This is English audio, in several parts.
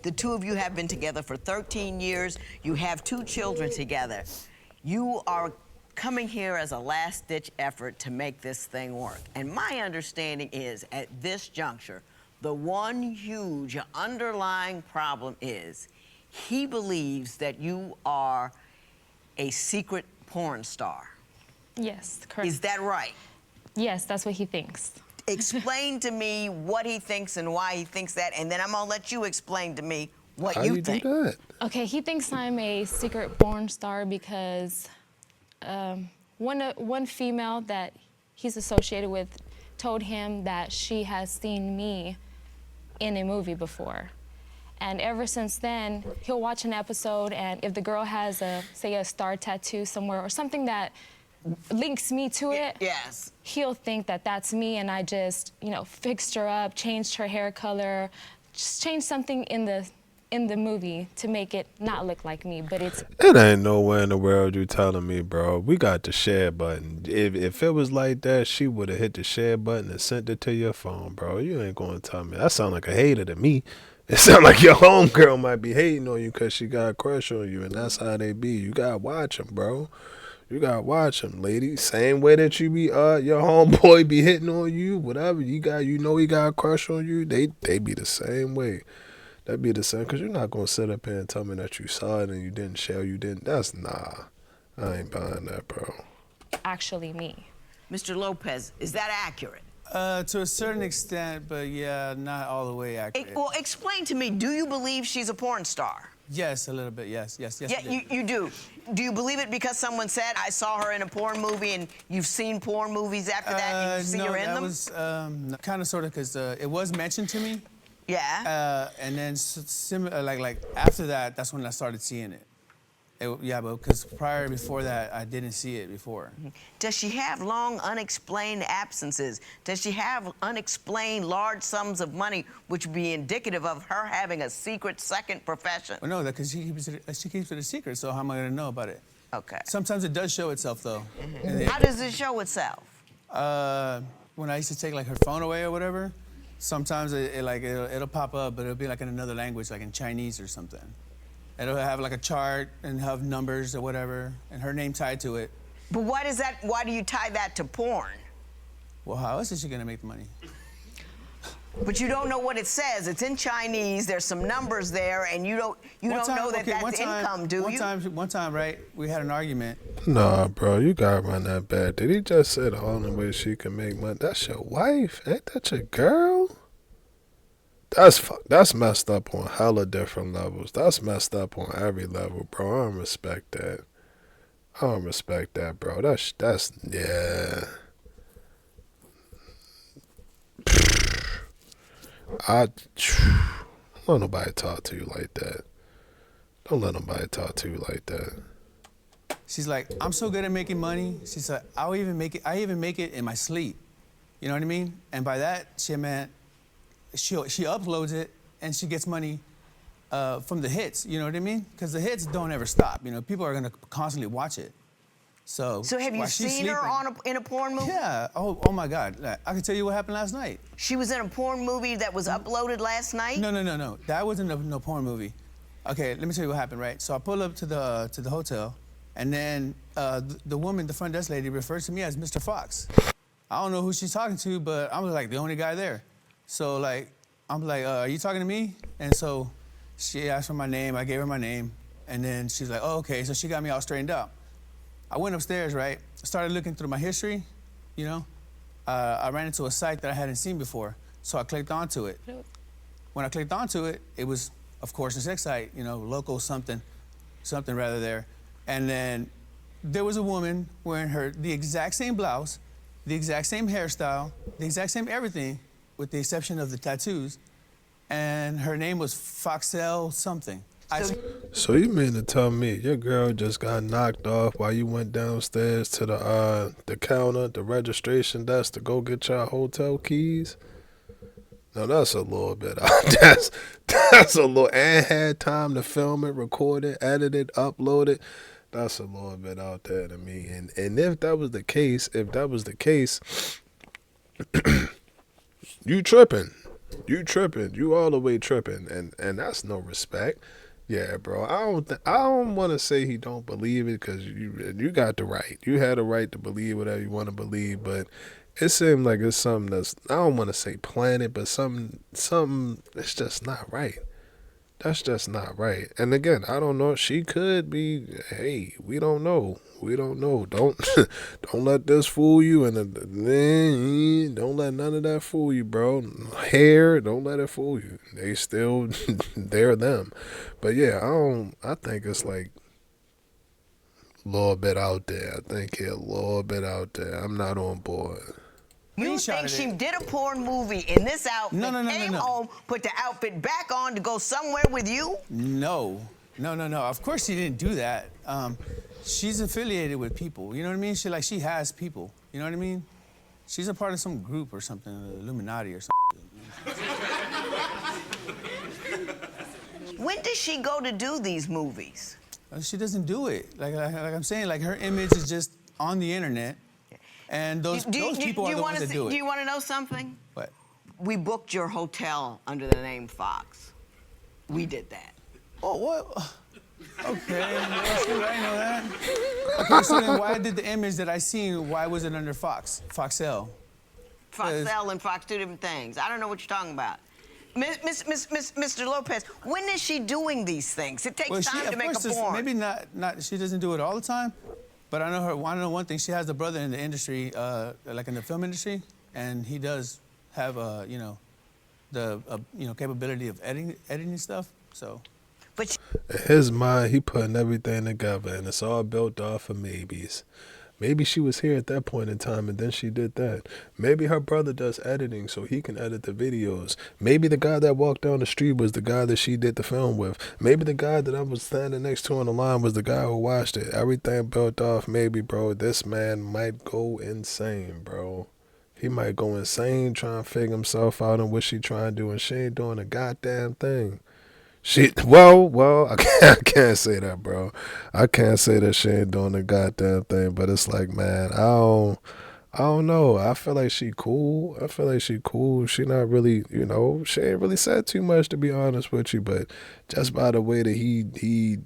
The two of you have been together for 13 years. You have 2 children together. You are coming here as a last-ditch effort to make this thing work. And my understanding is, at this juncture, the one huge underlying problem is he believes that you are a secret porn star. Yes, correct. Is that right? Yes, that's what he thinks. Explain to me what he thinks and why he thinks that, and then I'm gonna let you explain to me what How you do think. that? Okay, he thinks I'm a secret porn star because one female that he's associated with told him that she has seen me in a movie before. And ever since then, he'll watch an episode, and if the girl has say a star tattoo somewhere or something that links me to it, Yes. he'll think that that's me, and I just, fixed her up, changed her hair color, just changed something in the movie to make it not look like me, but it's... It ain't nowhere in the world you telling me, bro. We got the share button. If it was like that, she would have hit the share button and sent it to your phone, bro. You ain't going to tell me. That sound like a hater to me. It sound like your homegirl might be hating on you because she got a crush on you, and that's how they be. You got to watch them, bro. You got to watch them, lady. Same way that you be, your homeboy be hitting on you, whatever. He got a crush on you, they be the same way. That be the same, because you're not going to sit up here and tell me that you saw it and you didn't share, you didn't. That's nah. I ain't buying that, bro. actually me. Mr. Lopez, is that accurate? To a certain extent, but yeah, not all the way accurate. Well, explain to me, do you believe she's a porn star? Yes, a little bit, yes. Yeah, I do. you do. Do you believe it because someone said, I saw her in a porn movie, and you've seen porn movies after that, and you see her in them? No, that was kind of sort of because it was mentioned to me. Yeah. And then like after that, that's when I started seeing it. Yeah, but because before that, I didn't see it before. Does she have long, unexplained absences? Does she have unexplained large sums of money, which would be indicative of her having a secret second profession? Well, no, because she keeps it a secret, so how am I going to know about it? Okay. Sometimes it does show itself, though. How does it show itself? When I used to take like her phone away or whatever, sometimes it'll pop up, but it'll be like in another language, like in Chinese or something. It'll have like a chart and have numbers or whatever, and her name tied to it. But why do you tie that to porn? Well, how else is she gonna make the money? But you don't know what it says. It's in Chinese. There's some numbers there, and you don't know that that's income, do you? One time, right? We had an argument. Nah, bro, you gotta run that back. Did he just say the only way she can make money? That's your wife. Ain't that your girl? That's messed up on hella different levels. That's messed up on every level, bro. I don't respect that. I don't respect that, bro. That's yeah. Don't let nobody talk to you like that. Don't let nobody talk to you like that. She's like, I'm so good at making money. She's like, I even make it in my sleep. You know what I mean? And by that, she meant she uploads it and she gets money from the hits. You know what I mean? Because the hits don't ever stop. You know, people are gonna constantly watch it. So have you seen her in a porn movie? Yeah. Oh my God. I can tell you what happened last night. She was in a porn movie that was uploaded last night? No. That wasn't no porn movie. Okay, let me tell you what happened, right? So I pull up to the hotel, and then the woman, the front desk lady, refers to me as Mr. Fox. I don't know who she's talking to, but I'm like the only guy there. So like, I'm like, are you talking to me? And so she asked for my name. I gave her my name, and then she's like, oh, okay. So she got me all straightened out. I went upstairs, right? Started looking through my history, you know. I ran into a site that I hadn't seen before, so I clicked onto it. When I clicked onto it, it was, of course, a sex site, you know, local something rather there. And then there was a woman wearing the exact same blouse, the exact same hairstyle, the exact same everything, with the exception of the tattoos. And her name was Foxelle something. So you mean to tell me your girl just got knocked off while you went downstairs to the counter, the registration desk to go get your hotel keys? No, that's a little bit out. That's a little, and had time to film it, record it, edit it, upload it. That's a little bit out there to me. And if that was the case, you tripping. You tripping. You all the way tripping. And that's no respect. Yeah, bro. I don't want to say he don't believe it because you got the right. You had the right to believe whatever you want to believe, but it seemed like it's something that's, I don't want to say planted, but something that's just not right. That's just not right. And again, I don't know. She could be. Hey, we don't know. We don't know. Don't don't let this fool you. And don't let none of that fool you, bro. Hair, don't let it fool you. They still they're them. But yeah, I think it's like a little bit out there. I think a little bit out there. I'm not on board. You think she did a porn movie in this outfit, came home, put the outfit back on to go somewhere with you? No. Of course she didn't do that. She's affiliated with people. You know what I mean? She has people. You know what I mean? She's a part of some group or something, Illuminati or something. When does she go to do these movies? She doesn't do it. Like I'm saying, like her image is just on the internet. And those people are the ones that do it. Do you want to know something? What? We booked your hotel under the name Fox. We did that. Oh, what? Okay, well, shoot, I didn't know that. Okay, so then why did the image that I seen, why was it under Fox? Foxel? Foxel and Fox, two different things. I don't know what you're talking about. Mr. Lopez, when is she doing these things? It takes time to make a porn. Maybe not, she doesn't do it all the time. But I know one thing. She has a brother in the industry, like in the film industry, and he does have the capability of editing stuff. So, but in his mind, he putting everything together, and it's all built off of maybes. Maybe she was here at that point in time and then she did that. Maybe her brother does editing so he can edit the videos. Maybe the guy that walked down the street was the guy that she did the film with. Maybe the guy that I was standing next to on the line was the guy who watched it. Everything built off maybe, bro. This man might go insane, bro. He might go insane trying to figure himself out and what she trying to do, and she ain't doing a goddamn thing. I can't say that, bro. I can't say that she ain't doing the goddamn thing, but it's like, man, I don't know. I feel like she cool. She not really, she ain't really said too much, to be honest with you, but just by the way that he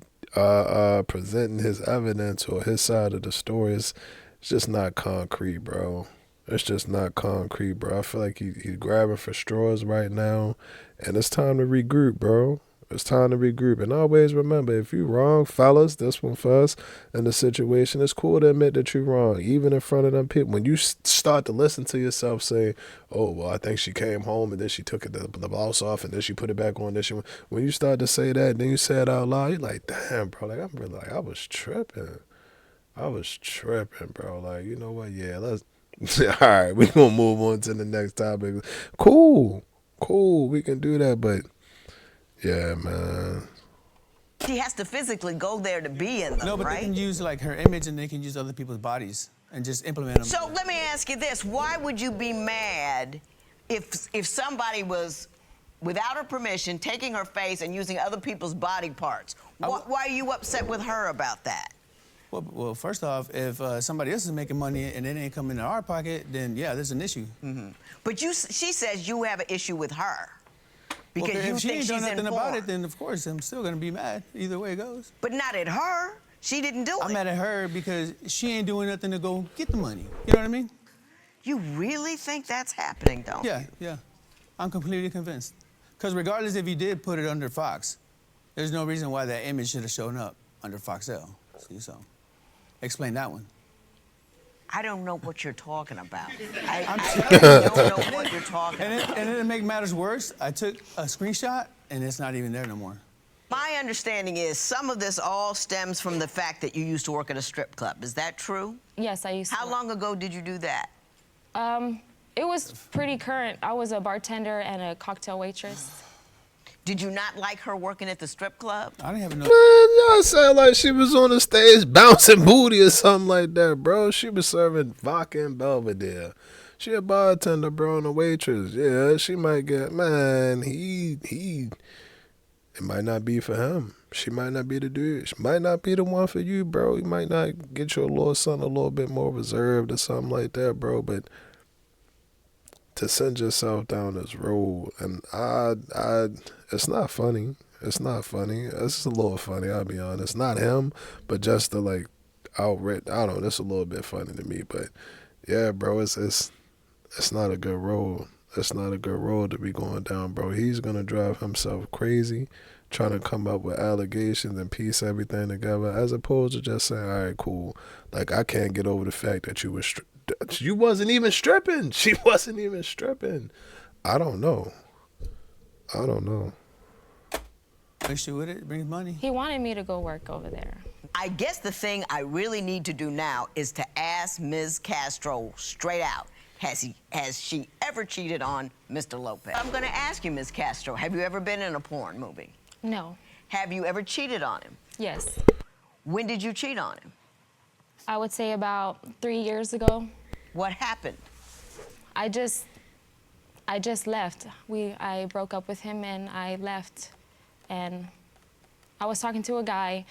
presenting his evidence or his side of the story, it's just not concrete, bro. It's just not concrete, bro. I feel like he's grabbing for straws right now, and it's time to regroup, bro. It's time to regroup. And always remember, if you're wrong, fellas, this one for us in the situation, it's cool to admit that you're wrong, even in front of them people. When you start to listen to yourself say, oh, well, I think she came home and then she took the blouse off and then she put it back on. When you start to say that, then you say it out loud, you're like, damn, bro, like, I'm really like, I was tripping, bro. Like, you know what? Yeah, let's, all right, we're going to move on to the next topic. Cool, we can do that, but yeah, man. She has to physically go there to be in them, No, but right? they can use like her image and they can use other people's bodies and just implement them. So let me ask you this. Why would you be mad if somebody was, without her permission, taking her face and using other people's body parts? Why are you upset with her about that? Well, first off, if somebody else is making money and it ain't coming in our pocket, then yeah, there's an issue. Mm-hmm. But she says you have an issue with her. Because well, you if she think ain't she's done nothing about informed. it, then of course I'm still gonna be mad. Either way it goes. But not at her. She didn't do it. I'm mad at her because she ain't doing nothing to go get the money. You know what I mean? You really think that's happening, don't you? Yeah. I'm completely convinced. Because regardless if you did put it under Fox, there's no reason why that image should have shown up under Foxel. See, so explain that one. I don't know what you're talking about. I don't know what you're talking about. And to make matters worse, I took a screenshot and it's not even there no more. My understanding is some of this all stems from the fact that you used to work at a strip club. Is that true? Yes, I used to. How long ago did you do that? It was pretty current. I was a bartender and a cocktail waitress. Did you not like her working at the strip club? I didn't have no. Man, y'all sound like she was on the stage bouncing booty or something like that, bro. She was serving vodka and Belvedere. She a bartender, bro, and a waitress. Yeah, she might get, man, it might not be for him. She might not be the dude. She might not be the one for you, bro. You might not get your little son a little bit more reserved or something like that, bro. But to send yourself down this road, and it's not funny. It's not funny. It's a little funny, I'll be honest. Not him, but just the like outright. I don't know. It's a little bit funny to me, but yeah, bro, it's not a good road. It's not a good road to be going down, bro. He's gonna drive himself crazy, trying to come up with allegations and piece everything together, as opposed to just saying, "All right, cool." Like, I can't get over the fact that you wasn't even stripping. She wasn't even stripping. I don't know. Makes you with it, brings money. He wanted me to go work over there. I guess the thing I really need to do now is to ask Ms. Castro straight out, has she ever cheated on Mr. Lopez? I'm gonna ask you, Ms. Castro, have you ever been in a porn movie? No. Have you ever cheated on him? Yes. When did you cheat on him? I would say about 3 years ago. What happened? I just left. I broke up with him and I left. And I was talking to a guy,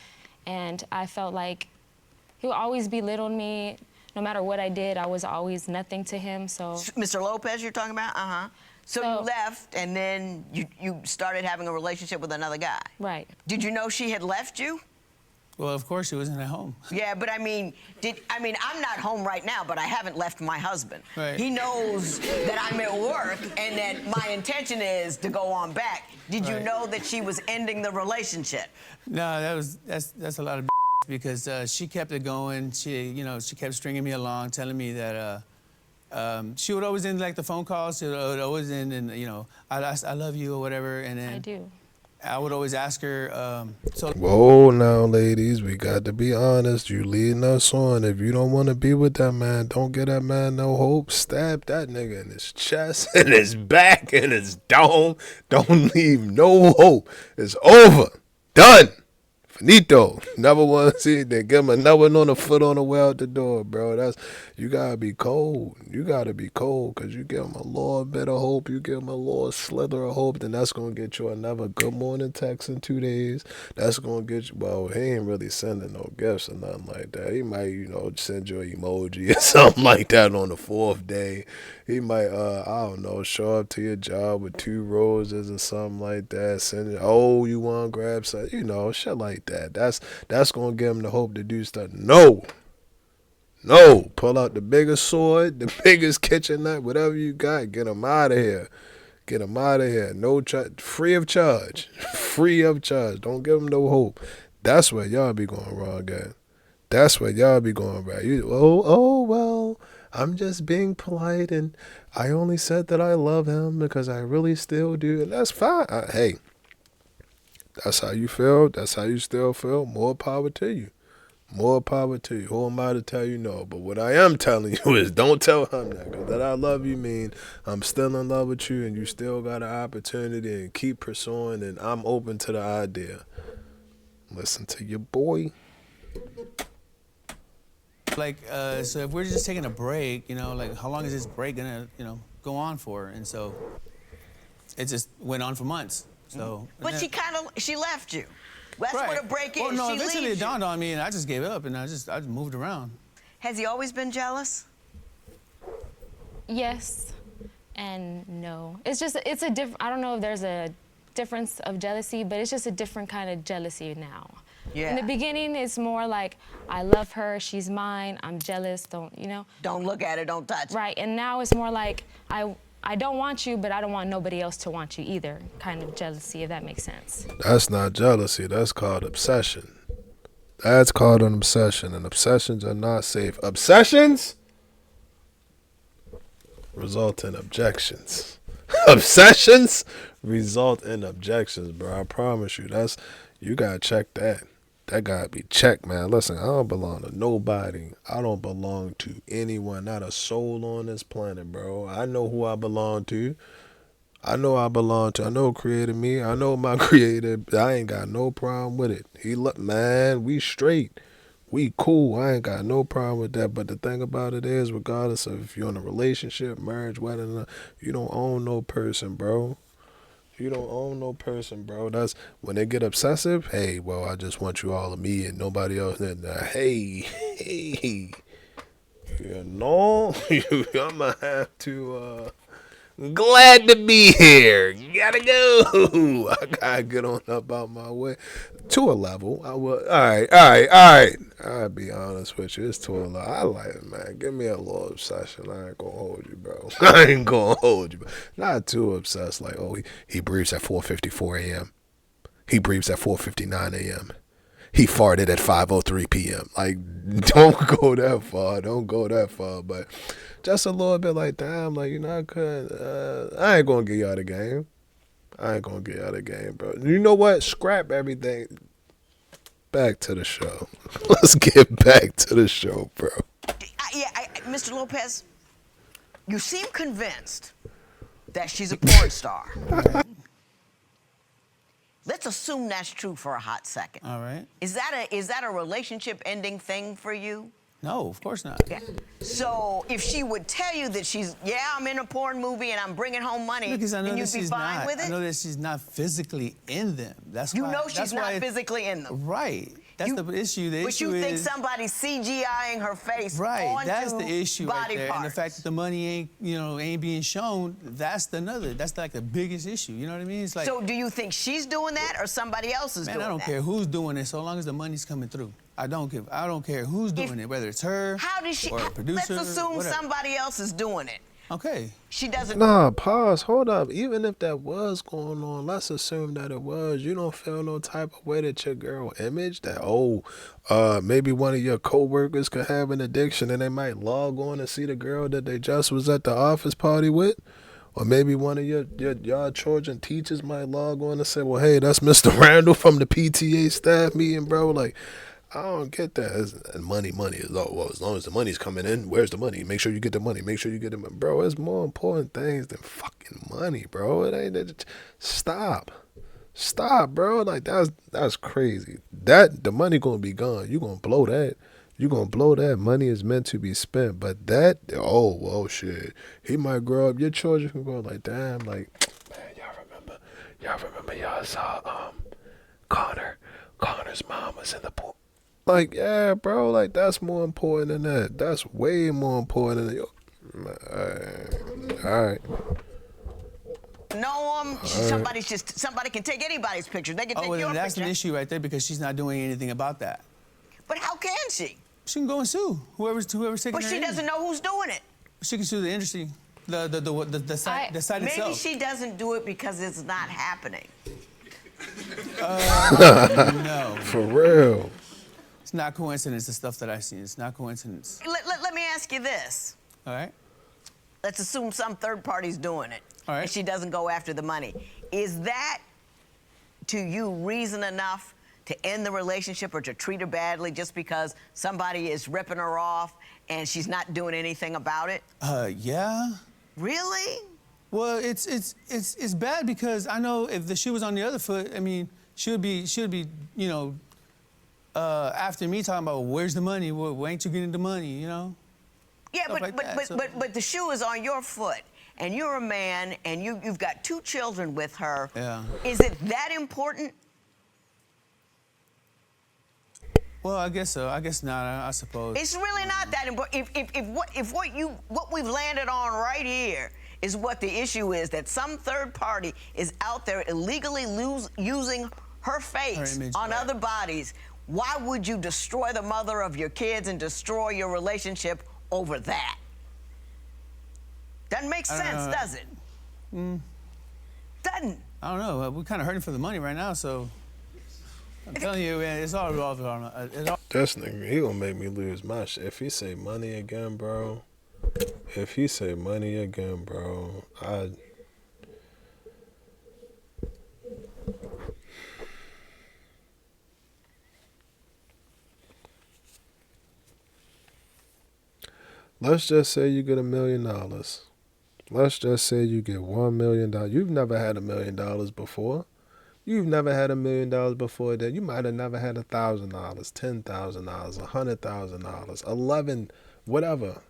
and I felt like he would always belittle me. No matter what I did, I was always nothing to him. So Mr. Lopez, you're talking about? Uh-huh. So you left, and then you started having a relationship with another guy. Right. Did you know she had left you? Well, of course, she wasn't at home. Yeah, but I mean, I'm not home right now, but I haven't left my husband. Right. He knows that I'm at work and that my intention is to go on back. Did you Right. know that she was ending the relationship? No, that's a lot of because she kept it going. She kept stringing me along, telling me that she would always end like the phone calls. She would always end in, I love you or whatever. And then I do. I would always ask her. Whoa, now, ladies, we got to be honest. You leading us on. If you don't want to be with that man, don't give that man no hope. Stab that nigga in his chest, in his back, in his dome. Don't leave no hope. It's over. Done. Finito. Never want to see it. Then give him another one on the foot on the way out the door, bro. You gotta be cold. You gotta be cold, because you give him a little bit of hope, you give him a little slither of hope, then that's gonna get you another good morning text in 2 days. That's gonna get you, well, he ain't really sending no gifts or nothing like that. He might, send you an emoji or something like that on the 4th day. He might, I don't know, show up to your job with 2 roses or something like that. Send it, oh, you want to grab something, shit like that. That's going to give him the hope to do stuff. No, pull out the biggest sword, the biggest kitchen knife, whatever you got, get him out of here. Get him out of here. No free of charge. Free of charge. Don't give him no hope. That's where y'all be going wrong at. That's where y'all be going right. Well, I'm just being polite, and I only said that I love him because I really still do, and that's fine. Hey, that's how you feel. That's how you still feel. More power to you. More power to you. Who am I to tell you no? But what I am telling you is don't tell him that, because that I love you mean I'm still in love with you, and you still got an opportunity, and keep pursuing, and I'm open to the idea. Listen to your boy. So if we're just taking a break, how long is this break gonna, go on for? And so it just went on for months. So. But she left you. That's right. what a break is. Well, no, she eventually leaves it dawned on me, and I just gave up, and I just moved around. Has he always been jealous? Yes and no. It's a different, I don't know if there's a difference of jealousy, but it's just a different kind of jealousy now. Yeah. In the beginning, it's more like, I love her, she's mine, I'm jealous, don't look at her, don't touch her. Right, and now it's more like, I don't want you, but I don't want nobody else to want you either, kind of jealousy, if that makes sense. That's not jealousy, that's called obsession. That's called an obsession, and obsessions are not safe. Obsessions result in objections. Obsessions result in objections, bro. I promise you. You gotta check that. That gotta be checked, man. Listen, I don't belong to nobody. I don't belong to anyone, not a soul on this planet, bro. I know who I belong to. I know who created me. I know my creator. I ain't got no problem with it. Man, we straight. We cool. I ain't got no problem with that. But the thing about it is, regardless of if you're in a relationship, marriage, wedding, you don't own no person, bro. You don't own no person, bro. That's when they get obsessive. Hey, well, I just want you all of me and nobody else. Hey, I'm gonna have to Glad to be here. Gotta go. I gotta get on up out my way. To a level. I will. All right. I'll be honest with you. It's to a level. I like it, man. Give me a little obsession. I ain't gonna hold you, bro. I ain't gonna hold you, bro. Not too obsessed. Like, oh, he breathes at 4:54 a.m. He breathes at 4:59 a.m. He farted at 5:03 p.m. Like, don't go that far. Don't go that far. But just a little bit like, damn, like, you know, I ain't gonna get you out of the game. I ain't gonna get you out of the game, bro. You know what? Scrap everything. Back to the show. Let's get back to the show, bro. Mr. Lopez, you seem convinced that she's a porn star. Let's assume that's true for a hot second. All right. Is that a relationship ending thing for you? No, of course not. Yeah. So if she would tell you that I'm in a porn movie and I'm bringing home money, Because I know then that you'd be she's fine not. with it? I know that she's not physically in them. That's You why, know she's that's not why physically in them. Right. That's the issue. The But issue you think is somebody's CGIing her face right. onto That's the issue right body there. parts. And the fact that the money ain't being shown. That's like the biggest issue. You know what I mean? It's like. So do you think she's doing that or somebody else is doing that? Man, I don't care who's doing it, so long as the money's coming through. I don't care who's doing it, whether it's her How does she? or a producer. Let's assume whatever. somebody else is doing it. Okay. She doesn't. Nah, pause. Hold up. Even if that was going on, let's assume that it was. You don't feel no type of way that your girl image that, maybe one of your coworkers could have an addiction and they might log on and see the girl that they just was at the office party with. Or maybe one of y'all children teachers might log on and say, well, hey, that's Mr. Randall from the PTA staff meeting, bro. Like, I don't get that. Money is all. Well, as long as the money's coming in, where's the money? Make sure you get the money. Make sure you get the money. Bro, it's more important things than fucking money, bro. It ain't. Stop, bro. Like, that's crazy. The money gonna be gone. You gonna blow that. You gonna blow that. Money is meant to be spent. But that, well, shit. He might grow up. Your children can go like, damn, like, man, y'all remember y'all saw Connor's mom was in the pool. Like, yeah, bro, like, that's more important than that. That's way more important than that. All right. Know them. Somebody can take anybody's picture. They can take your that's picture. an issue right there because she's not doing anything about that. But how can she? She can go and sue whoever's taking But her she in. doesn't know who's doing it. She can sue the industry, the site Maybe itself. she doesn't do it because it's not happening. No. For real. It's not coincidence, the stuff that I see. It's not coincidence. Let me ask you this. All right? Let's assume some third party's doing it. All right. And she doesn't go after the money. Is that, to you, reason enough to end the relationship or to treat her badly just because somebody is ripping her off and she's not doing anything about it? Yeah. Really? Well, it's bad because I know if the shoe was on the other foot, I mean, she'll be, after me talking about where's the money, where ain't you getting the money, you know? Yeah, Stuff like that, but the shoe is on your foot, and you're a man, and you've got 2 children with her. Yeah. Is it that important? Well, I guess so. I guess not. I suppose. It's really not that important. If what we've landed on right here is what the issue is, that some third party is out there illegally using her face image, on right. other bodies, why would you destroy the mother of your kids and destroy your relationship over that? Doesn't make sense, does it? Doesn't. I don't know. We're kind of hurting for the money right now, so I'm telling you, man, it's all revolving around. This nigga, he gonna make me lose my shit. If he say money again, bro. Let's just say you get $1 million. Let's just say you get $1 million. You've never had $1 million before. You've never had $1 million before that. You might have never had $1,000, $10,000, $100,000, 11, whatever,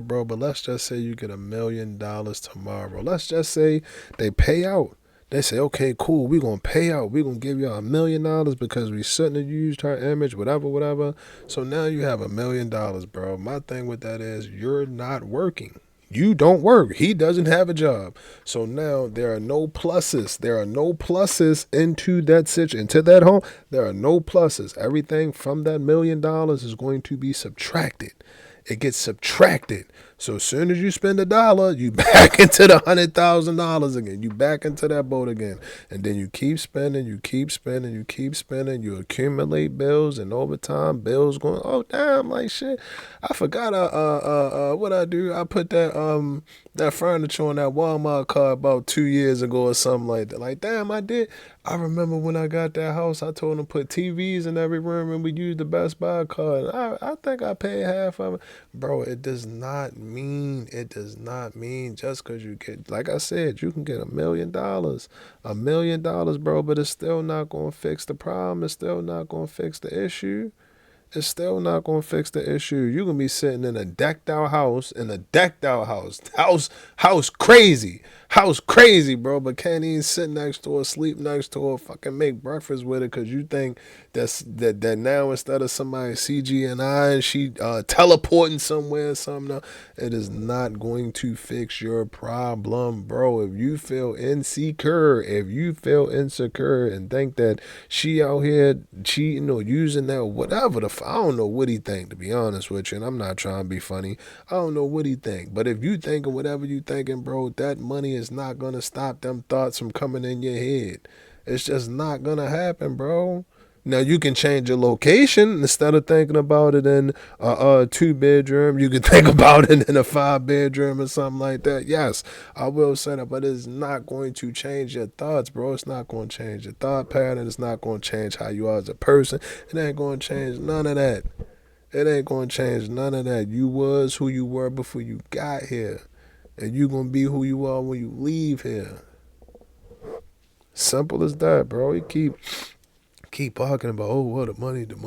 bro. But let's just say you get $1 million tomorrow. Let's just say they pay out. They say, okay, cool, we're going to pay out. We're going to give y'all $1 million because we shouldn't have used her image, whatever. So now you have $1 million, bro. My thing with that is you're not working. You don't work. He doesn't have a job. So now there are no pluses. There are no pluses into that home. There are no pluses. Everything from that $1 million is going to be subtracted. It gets subtracted. So as soon as you spend $1, you back into the $100,000 again. You back into that boat again. And then you keep spending, you keep spending, you keep spending. You accumulate bills, and over time, bills going, oh damn, like shit. I forgot what I do. I put that furniture on that Walmart card about 2 years ago or something like that. Like, damn, I did. I remember when I got that house, I told them to put TVs in every room, and we used the Best Buy card. I think I paid half of it. Bro, it does not mean just because you get, like I said, you can get $1 million. $1 million, bro, but it's still not going to fix the problem. It's still not going to fix the issue. It's still not going to fix the issue. You're going to be sitting in a decked out house, house crazy, bro, but can't even sit next to her, sleep next to her, fucking make breakfast with her because you think that now instead of somebody CGI and she teleporting somewhere or something, it is not going to fix your problem, bro. If you feel insecure and think that she out here cheating or using that, whatever I don't know what he think, to be honest with you, and I'm not trying to be funny. I don't know what he think, but if you thinking whatever you thinking, bro, that money is not gonna stop them thoughts from coming in your head. It's just not gonna happen, bro. Now you can change your location. Instead of thinking about it in a 2-bedroom, you can think about it in a 5-bedroom or something like that. Yes, I will say that, but it's not going to change your thoughts, bro. It's not going to change your thought pattern. It's not going to change how you are as a person. It ain't going to change none of that. It ain't going to change none of that. You was who you were before you got here, and you going to be who you are when you leave here. Simple as that, bro. You keep talking about, oh, well, the money. You can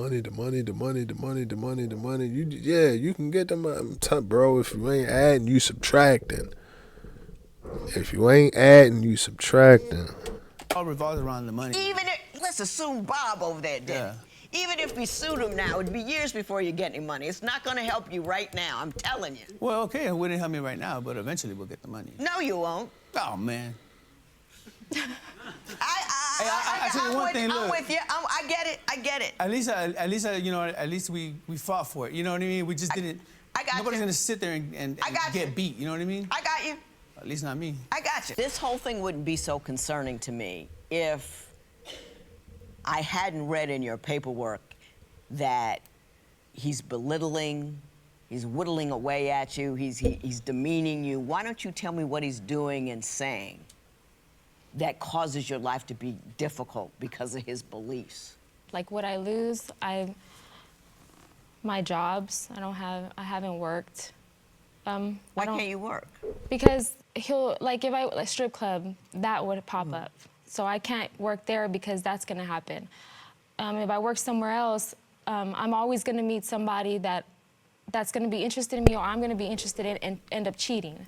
get the money, bro. If you ain't adding, you subtracting. All revolves around the money. Let's assume Bob over there did. Yeah. Even if we sued him now, it'd be years before you get any money. It's not going to help you right now. I'm telling you. Well, okay, it wouldn't help me right now, but eventually we'll get the money. No, you won't. Oh man. I tell you one thing, I'm look. with you. I get it. At least we fought for it. You know what I mean? We just didn't. I got Nobody's you. gonna sit there and get beat. You know what I mean? I got you. At least not me. I got you. This whole thing wouldn't be so concerning to me if I hadn't read in your paperwork that he's belittling, he's whittling away at you, he's demeaning you. Why don't you tell me what he's doing and saying that causes your life to be difficult because of his beliefs? Like, would I lose? My jobs. I haven't worked. Why can't you work? Because he'll, like, if I, a strip club, that would pop up. So I can't work there because that's gonna happen. If I work somewhere else, I'm always gonna meet somebody that's gonna be interested in me, or I'm gonna be interested in and end up cheating.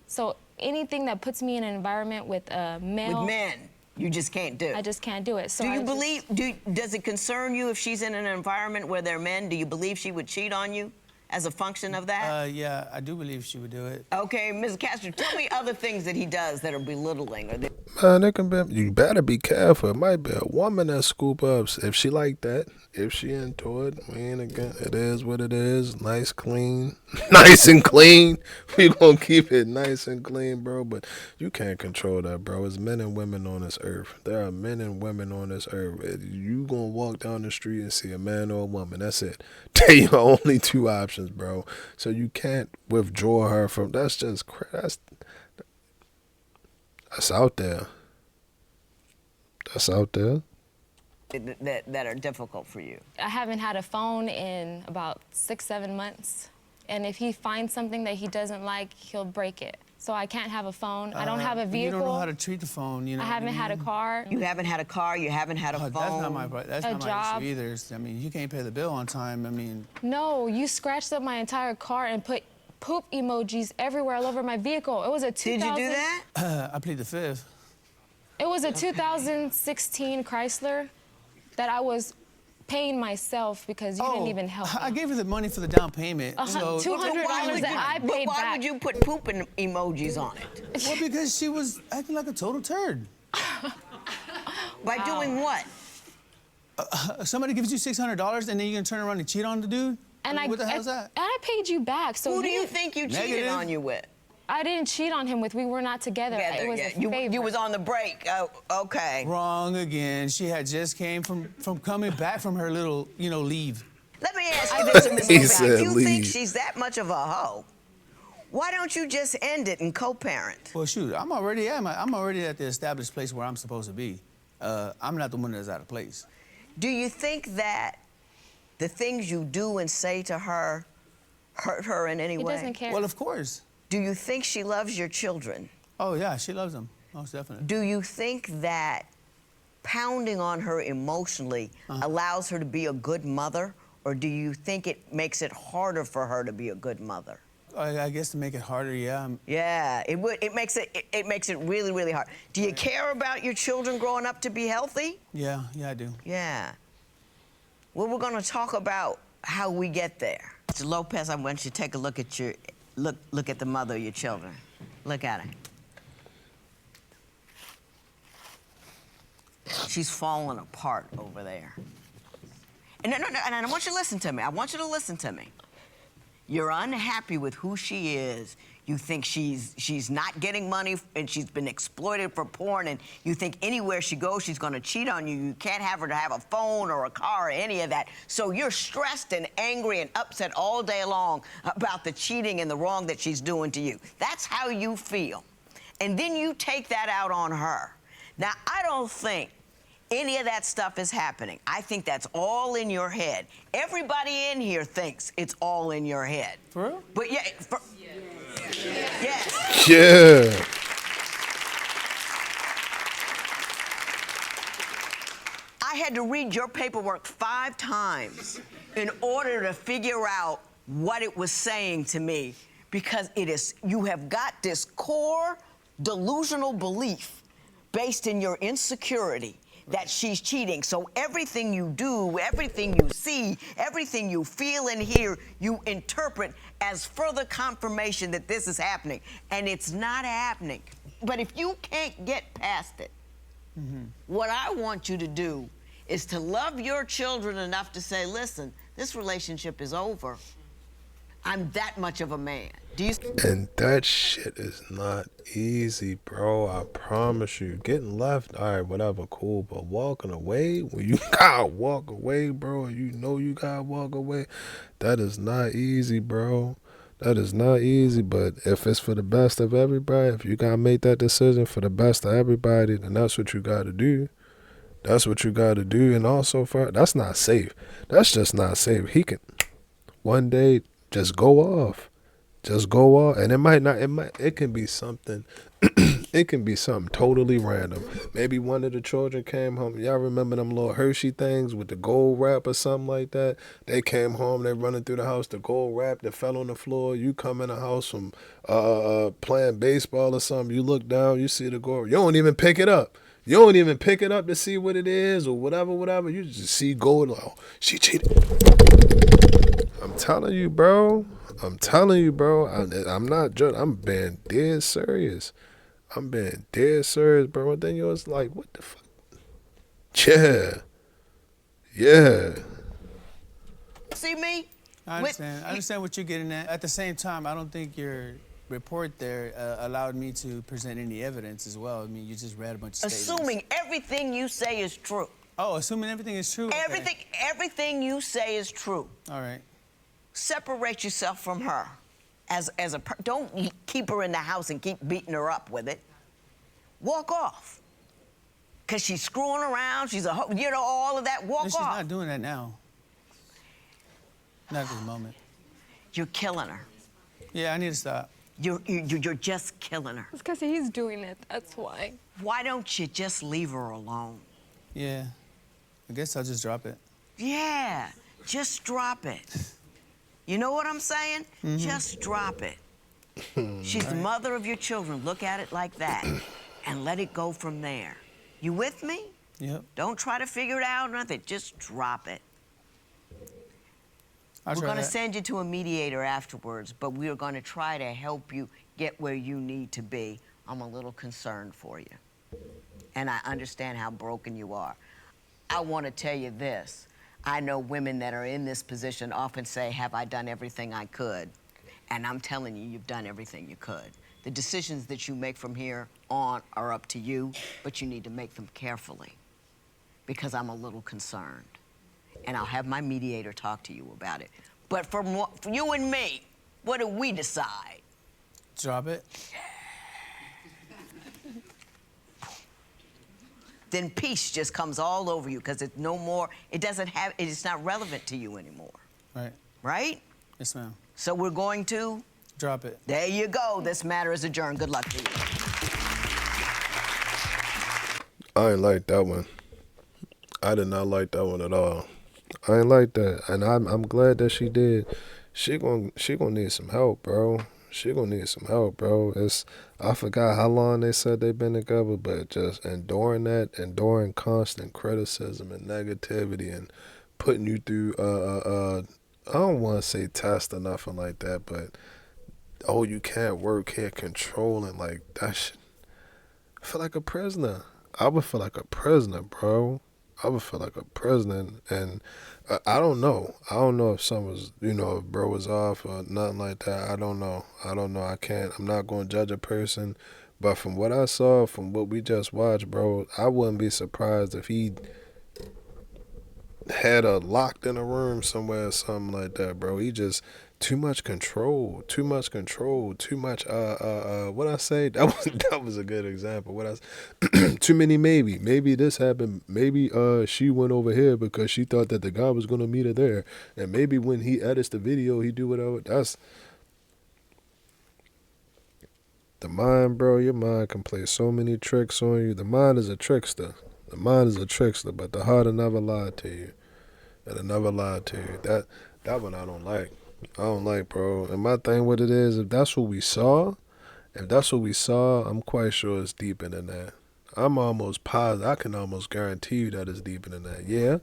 So anything that puts me in an environment with a male. With men, you just can't do. I just can't do it. So do you does it concern you if she's in an environment where there are men? Do you believe she would cheat on you as a function of that? Yeah, I do believe she would do it. Okay, Ms. Castro, tell me other things that he does that are belittling. Or Man, it can be, you better be careful. It might be a woman that scoop ups. If she like that, if she into it, again, it is what it is. Nice, clean. Nice and clean. We gonna keep it nice and clean, bro. But you can't control that, bro. It's men and women on this earth. There are men and women on this earth. You gonna walk down the street and see a man or a woman. That's it. They're your only two options, bro. So you can't withdraw her from. That's just that's out there. That's out there. That are difficult for you. I haven't had a phone in about 6-7 months. And if he finds something that he doesn't like, he'll break it. So I can't have a phone. I don't have a vehicle. You don't know how to treat the phone, you know. I haven't had a car. You haven't had a car, you haven't had a phone. That's not my job. issue either. I mean, you can't pay the bill on time. I mean. No, you scratched up my entire car and put poop emojis everywhere all over my vehicle. It was a 2000. Did you do that? I plead the fifth. It was a 2016 Chrysler that I was paying myself because you didn't even help me. I gave her the money for the down payment. So, $200 that I paid why back. would you put pooping emojis on it? well, because she was acting like a total turd. By doing what? Somebody gives you $600 and then you're gonna turn around and cheat on the dude? And What the hell's that? And I paid you back. So Who do you think you cheated Negative. on you with? I didn't cheat on him with. We were not together. It was a favor. You was on the break. Oh, okay. Wrong again. She had just came from coming back from her little, leave. Let me ask you this, Ms. He Lopez. said If you think leave. she's that much of a hoe, why don't you just end it and co-parent? Well, shoot, I'm already at the established place where I'm supposed to be. I'm not the one that's out of place. Do you think that the things you do and say to her hurt her in any He way? doesn't care. Well, of course. Do you think she loves your children? Oh yeah, she loves them, most definitely. Do you think that pounding on her emotionally allows her to be a good mother, or do you think it makes it harder for her to be a good mother? I guess to make it harder, yeah. Yeah, it would. It makes it really, really hard. Do you care about your children growing up to be healthy? Yeah, I do. Yeah. Well, we're going to talk about how we get there. Mr. Lopez, I want you to take a look at look at the mother of your children. Look at her. She's falling apart over there. And no, and I want you to listen to me. I want you to listen to me. You're unhappy with who she is. You think she's not getting money and she's been exploited for porn, and you think anywhere she goes she's gonna cheat on you. You can't have her to have a phone or a car or any of that. So you're stressed and angry and upset all day long about the cheating and the wrong that she's doing to you. That's how you feel. And then you take that out on her. Now, I don't think any of that stuff is happening. I think that's all in your head. Everybody in here thinks it's all in your head. For real? But yeah, yes. Yeah. I had to read your paperwork 5 times in order to figure out what it was saying to me, because you have got this core delusional belief based in your insecurity that she's cheating. So everything you do, everything you see, everything you feel and hear, you interpret as further confirmation that this is happening. And it's not happening. But if you can't get past it, what I want you to do is to love your children enough to say, listen, this relationship is over. I'm that much of a man. Do you? And that shit is not easy, bro. I promise you. Getting left, all right, whatever, cool. But walking away, when you gotta walk away, bro, you know you gotta walk away, that is not easy, bro. That is not easy. But if it's for the best of everybody, if you gotta make that decision for the best of everybody, then that's what you gotta do. That's what you gotta do. And also, that's not safe. That's just not safe. He can one day just go off. Just go off, and it can be something, it can be something totally random. Maybe one of the children came home. Y'all remember them little Hershey things with the gold wrap or something like that? They came home, they running through the house, the gold wrap that fell on the floor. You come in the house from playing baseball or something. You look down, you see the gold. You don't even pick it up. You don't even pick it up to see what it is or whatever. You just see gold. Like, oh, she cheated. I'm telling you, bro. I'm I'm not joking. I'm being dead serious. Bro. And then you was like, what the fuck? Yeah. See me? I understand what you're getting at. At the same time, I don't think your report there allowed me to present any evidence as well. I mean, you just read a bunch of statements. Assuming everything you say is true. Oh, assuming everything is true? Okay. Everything you say is true. All right. Separate yourself from her. Don't keep her in the house and keep beating her up with it. Walk off. Because she's screwing around, all of that, walk off. She's not doing that now. Not at this moment. You're killing her. Yeah, I need to stop. You're just killing her. It's because he's doing it, that's why. Why don't you just leave her alone? Yeah, I guess I'll just drop it. Yeah, just drop it. You know what I'm saying? Just drop it. She's the mother of your children. Look at it like that and let it go from there. You with me? Yep. Don't try to figure it out or nothing. Just drop it. I'll We're try going to that. send you to a mediator afterwards, but we are going to try to help you get where you need to be. I'm a little concerned for you, and I understand how broken you are. I want to tell you this. I know women that are in this position often say, have I done everything I could? And I'm telling you, you've done everything you could. The decisions that you make from here on are up to you, but you need to make them carefully because I'm a little concerned. And I'll have my mediator talk to you about it. But for you and me, what do we decide? Drop it. Then peace just comes all over you because it's no more, it's not relevant to you anymore. Right. Right? Yes, ma'am. So we're going to? Drop it. There you go. This matter is adjourned. Good luck to you. I ain't like that one. I did not like that one at all. I ain't like that, and I'm glad that she did. She gonna need some help, bro. She gonna need some help, bro. I forgot how long they said they've been together, but just enduring constant criticism and negativity and putting you through I don't want to say test or nothing like that, but you can't work here, controlling like that shit. I feel like a prisoner. I would feel like a prisoner, bro. I would feel like a prisoner, and I don't know. I don't know if some was, if bro was off or nothing like that. I don't know. I can't. I'm not going to judge a person, but from what I saw, from what we just watched, bro, I wouldn't be surprised if he had her locked in a room somewhere or something like that, bro. He just too much control, too much, what I say, that was a good example. Too many maybe this happened, maybe she went over here because she thought that the guy was gonna meet her there, and maybe when he edits the video he do whatever. That's the mind, bro. Your mind can play so many tricks on you. The mind is a trickster. But the heart will never lie to you. It'll never lie to you. That one I don't like. Bro. And my thing with it is, if that's what we saw, I'm quite sure it's deeper than that. I'm almost positive. I can almost guarantee you that it's deeper than that. Yeah.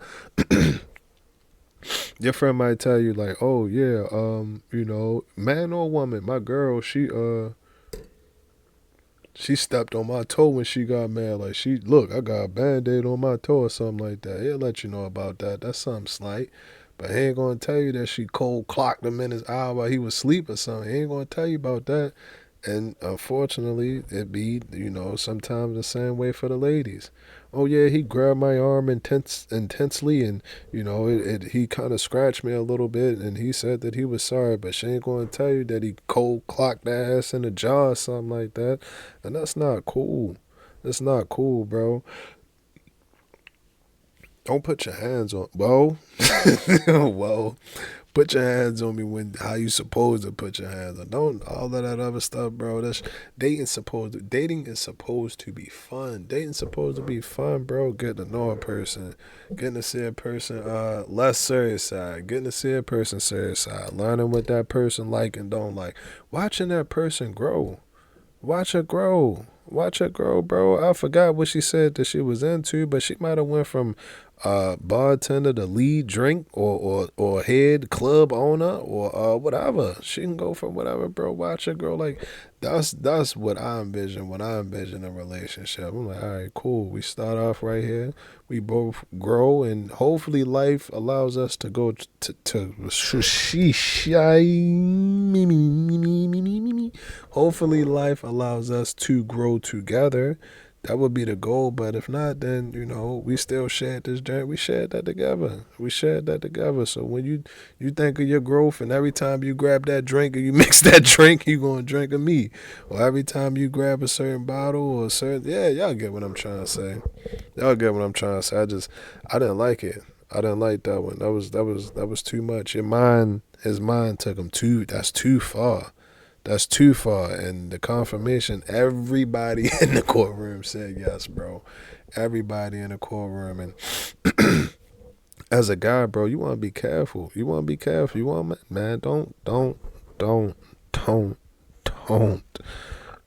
Your friend might tell you like, oh yeah, man or woman, my girl, she stepped on my toe when she got mad. Like, I got a Band-Aid on my toe or something like that. He'll let you know about that. That's something slight. But he ain't going to tell you that she cold clocked him in his eye while he was asleep or something. He ain't going to tell you about that. And unfortunately, it be, sometimes the same way for the ladies. Oh yeah, he grabbed my arm intensely, and he kind of scratched me a little bit, and he said that he was sorry, but she ain't going to tell you that he cold clocked that ass in the jaw or something like that, and that's not cool. That's not cool, bro. Don't put your hands on. Whoa, whoa. Put your hands on me how you supposed to put your hands on. Don't all of that other stuff, bro. Dating is supposed to be fun. Dating supposed to be fun, bro. Getting to know a person, getting to see a person less serious side, getting to see a person serious side, learning what that person like and don't like, watching that person grow. Watch her grow, bro. I forgot what she said that she was into, but she might have went from bartender to lead drink or head club owner or whatever. She can go from whatever, bro. Watch her grow. Like, that's what I envision when I envision a relationship. I'm like, all right, cool. We start off right here. We both grow, and hopefully life allows us to go hopefully life allows us to grow together. That would be the goal, but if not, then, we still shared this journey. We shared that together. So when you think of your growth, and every time you grab that drink or you mix that drink, you going to drink of me. Or every time you grab a certain bottle or y'all get what I'm trying to say. I didn't like it. I didn't like that one. That was too much. His mind took him that's too far. That's too far. And the confirmation, everybody in the courtroom said yes, bro. Everybody in the courtroom. And as a guy, bro, you want to be careful. You want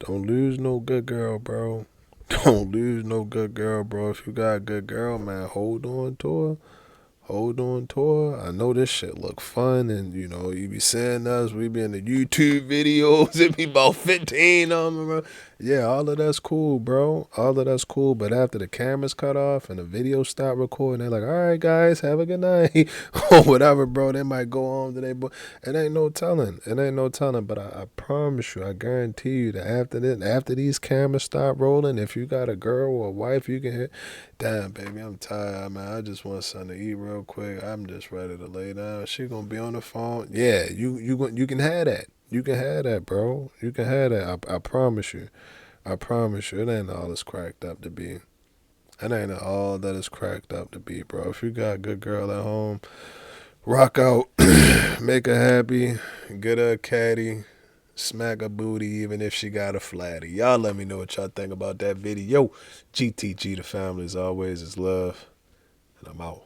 don't lose no good girl, bro. Don't lose no good girl, bro. If you got a good girl, man, hold on to her. hold on tour. I know this shit look fun, and you know, you be seeing us, we be in the YouTube videos, it be about 15 of them, bro. Yeah, all of that's cool, bro. All of that's cool, but after the cameras cut off and the video stop recording, they're like, all right, guys, have a good night, or whatever, bro. They might go on to their boy. It ain't no telling. It ain't no telling, but I promise you, I guarantee you that after these cameras stop rolling, if you got a girl or a wife, you can hit, damn, baby, I'm tired, man. I just want something to eat real quick. I'm just ready to lay down. She gonna be on the phone. Yeah, you can have that. You can have that, bro. You can have that. I promise you. I promise you. It ain't all it's cracked up to be. It ain't all that it's cracked up to be, bro. If you got a good girl at home, rock out, make her happy, get her a caddy, smack her booty even if she got a flatty. Y'all let me know what y'all think about that video. GTG, the family as always is love, and I'm out.